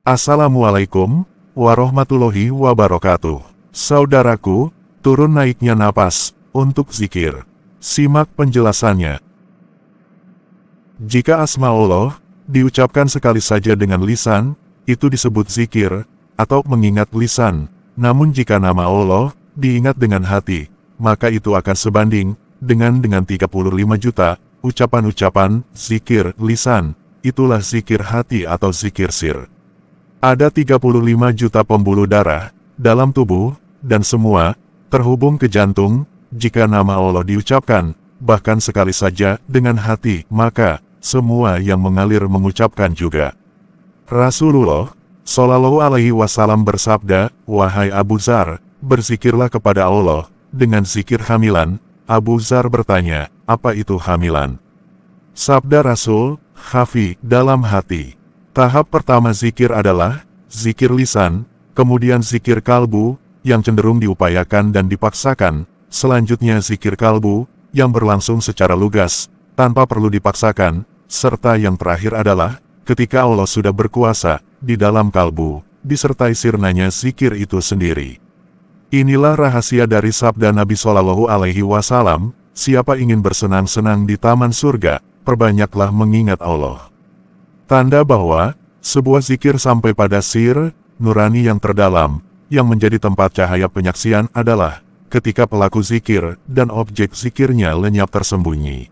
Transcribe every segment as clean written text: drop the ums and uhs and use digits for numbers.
Assalamualaikum warahmatullahi wabarakatuh. Saudaraku, turun naiknya napas untuk zikir. Simak penjelasannya. Jika asma Allah diucapkan sekali saja dengan lisan, itu disebut zikir atau mengingat lisan. Namun jika nama Allah diingat dengan hati, maka itu akan sebanding dengan 35 juta ucapan-ucapan zikir lisan. Itulah zikir hati atau zikir sir. Ada 35 juta pembuluh darah dalam tubuh, dan semua terhubung ke jantung. Jika nama Allah diucapkan, bahkan sekali saja dengan hati, maka semua yang mengalir mengucapkan juga. Rasulullah Shallallahu Alaihi Wasallam bersabda, "Wahai Abu Dzar, berzikirlah kepada Allah dengan zikir hamilan." Abu Dzar bertanya, "Apa itu hamilan?" Sabda Rasul, "Khafi, dalam hati." Tahap pertama zikir adalah zikir lisan, kemudian zikir kalbu, yang cenderung diupayakan dan dipaksakan. Selanjutnya zikir kalbu, yang berlangsung secara lugas, tanpa perlu dipaksakan, serta yang terakhir adalah, ketika Allah sudah berkuasa, di dalam kalbu, disertai sirnanya zikir itu sendiri. Inilah rahasia dari sabda Nabi Shallallahu Alaihi Wasallam, siapa ingin bersenang-senang di taman surga, perbanyaklah mengingat Allah. Tanda bahwa sebuah zikir sampai pada sir nurani yang terdalam, yang menjadi tempat cahaya penyaksian adalah ketika pelaku zikir dan objek zikirnya lenyap tersembunyi.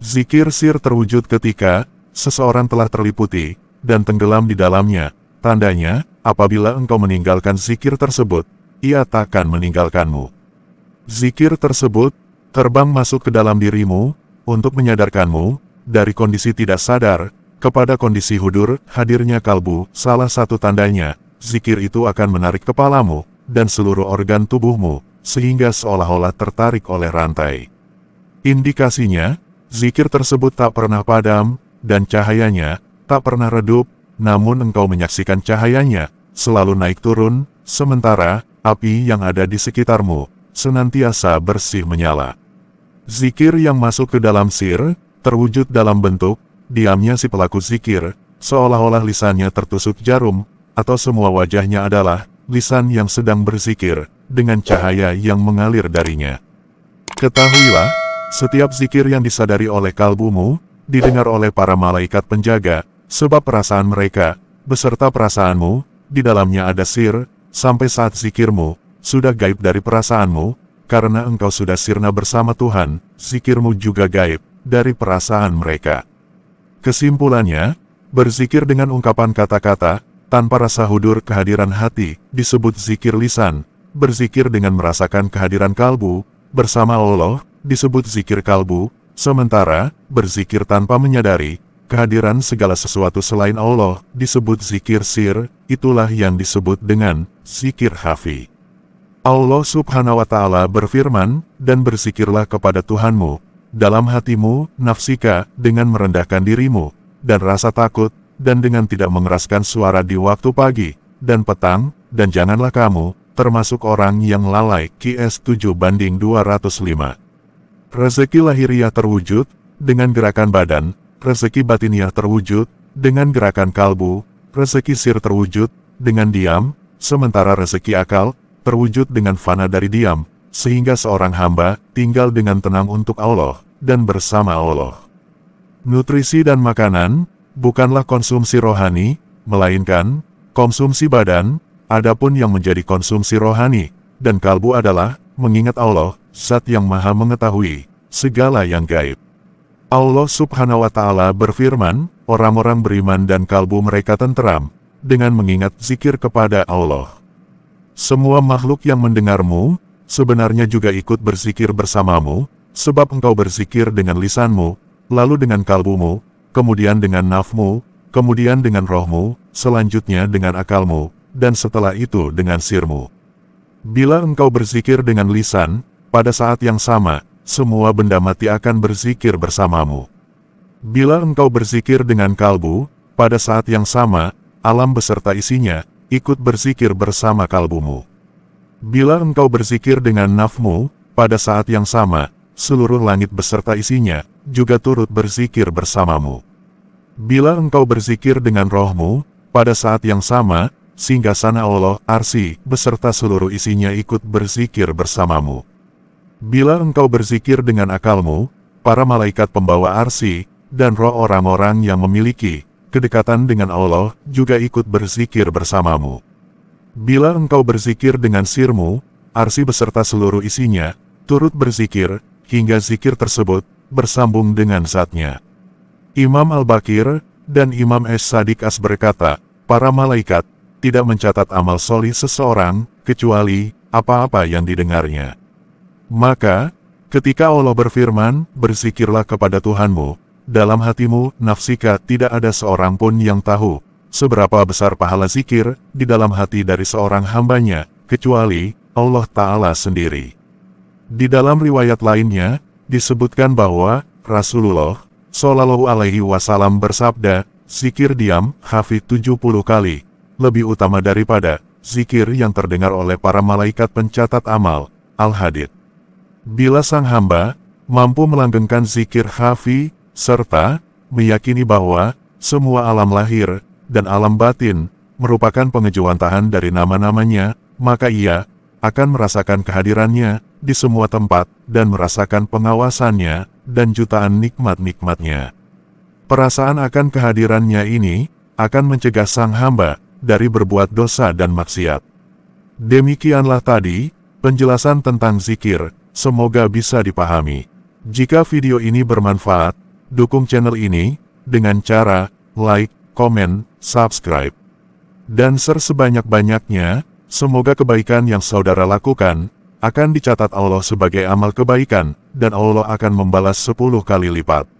Zikir sir terwujud ketika seseorang telah terliputi dan tenggelam di dalamnya. Tandanya, apabila engkau meninggalkan zikir tersebut, ia takkan meninggalkanmu. Zikir tersebut terbang masuk ke dalam dirimu untuk menyadarkanmu dari kondisi tidak sadar kepada kondisi hudur, hadirnya kalbu. Salah satu tandanya, zikir itu akan menarik kepalamu dan seluruh organ tubuhmu, sehingga seolah-olah tertarik oleh rantai. Indikasinya, zikir tersebut tak pernah padam, dan cahayanya tak pernah redup, namun engkau menyaksikan cahayanya selalu naik turun, sementara api yang ada di sekitarmu senantiasa bersih menyala. Zikir yang masuk ke dalam sir, terwujud dalam bentuk diamnya si pelaku zikir, seolah-olah lisannya tertusuk jarum, atau semua wajahnya adalah lisan yang sedang berzikir, dengan cahaya yang mengalir darinya. Ketahuilah, setiap zikir yang disadari oleh kalbumu, didengar oleh para malaikat penjaga, sebab perasaan mereka, beserta perasaanmu, di dalamnya ada sir, sampai saat zikirmu, sudah gaib dari perasaanmu, karena engkau sudah sirna bersama Tuhan, zikirmu juga gaib dari perasaan mereka. Kesimpulannya, berzikir dengan ungkapan kata-kata, tanpa rasa hudur kehadiran hati, disebut zikir lisan. Berzikir dengan merasakan kehadiran kalbu, bersama Allah, disebut zikir kalbu. Sementara, berzikir tanpa menyadari kehadiran segala sesuatu selain Allah, disebut zikir sir. Itulah yang disebut dengan zikir khafi. Allah Subhanahu wa Ta'ala berfirman, "Dan berzikirlah kepada Tuhanmu dalam hatimu, nafsika, dengan merendahkan dirimu, dan rasa takut, dan dengan tidak mengeraskan suara di waktu pagi dan petang, dan janganlah kamu termasuk orang yang lalai." Qs 7:205. Rezeki lahiriah terwujud dengan gerakan badan, rezeki batiniah terwujud dengan gerakan kalbu, rezeki sir terwujud dengan diam, sementara rezeki akal terwujud dengan fana dari diam, sehingga seorang hamba tinggal dengan tenang untuk Allah dan bersama Allah. Nutrisi dan makanan bukanlah konsumsi rohani, melainkan konsumsi badan. Adapun yang menjadi konsumsi rohani dan kalbu adalah mengingat Allah, Zat yang Maha Mengetahui segala yang gaib. Allah Subhanahu wa Ta'ala berfirman, "Orang-orang beriman dan kalbu mereka tenteram dengan mengingat zikir kepada Allah." Semua makhluk yang mendengarmu sebenarnya juga ikut berzikir bersamamu, sebab engkau berzikir dengan lisanmu, lalu dengan kalbumu, kemudian dengan nafmu, kemudian dengan rohmu, selanjutnya dengan akalmu, dan setelah itu dengan sirmu. Bila engkau berzikir dengan lisan, pada saat yang sama, semua benda mati akan berzikir bersamamu. Bila engkau berzikir dengan kalbu, pada saat yang sama, alam beserta isinya ikut berzikir bersama kalbumu. Bila engkau berzikir dengan nafmu, pada saat yang sama, seluruh langit beserta isinya juga turut berzikir bersamamu. Bila engkau berzikir dengan rohmu, Pada saat yang sama, singgasana Allah, Arsy, beserta seluruh isinya ikut berzikir bersamamu. Bila engkau berzikir dengan akalmu, para malaikat pembawa Arsy, dan roh orang-orang yang memiliki kedekatan dengan Allah, juga ikut berzikir bersamamu. Bila engkau berzikir dengan sirmu, Arsy beserta seluruh isinya, turut berzikir, hingga zikir tersebut bersambung dengan zatnya. Imam Al-Baqir dan Imam Es-Sadiq As berkata, para malaikat tidak mencatat amal solih seseorang, kecuali apa-apa yang didengarnya. Maka, ketika Allah berfirman, berzikirlah kepada Tuhanmu, dalam hatimu, nafsika, tidak ada seorang pun yang tahu seberapa besar pahala zikir di dalam hati dari seorang hambanya, kecuali Allah Ta'ala sendiri. Di dalam riwayat lainnya, disebutkan bahwa Rasulullah Shallallahu Alaihi Wasallam bersabda, zikir diam, hafid 70 kali, lebih utama daripada zikir yang terdengar oleh para malaikat pencatat amal. Al-Hadid. Bila sang hamba mampu melanggengkan zikir khafi, serta meyakini bahwa semua alam lahir dan alam batin merupakan pengejuwantahan dari nama-namanya, maka ia akan merasakan kehadirannya di semua tempat dan merasakan pengawasannya dan jutaan nikmat-nikmatnya. Perasaan akan kehadirannya ini akan mencegah sang hamba dari berbuat dosa dan maksiat. Demikianlah tadi penjelasan tentang zikir, semoga bisa dipahami. Jika video ini bermanfaat, dukung channel ini dengan cara like, komen, subscribe, dan share sebanyak-banyaknya. Semoga kebaikan yang saudara lakukan akan dicatat Allah sebagai amal kebaikan, dan Allah akan membalas 10 kali lipat.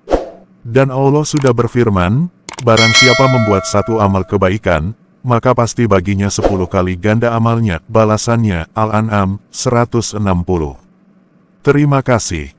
Dan Allah sudah berfirman, barang siapa membuat satu amal kebaikan, maka pasti baginya 10 kali ganda amalnya, balasannya. Al-An'am 160. Terima kasih.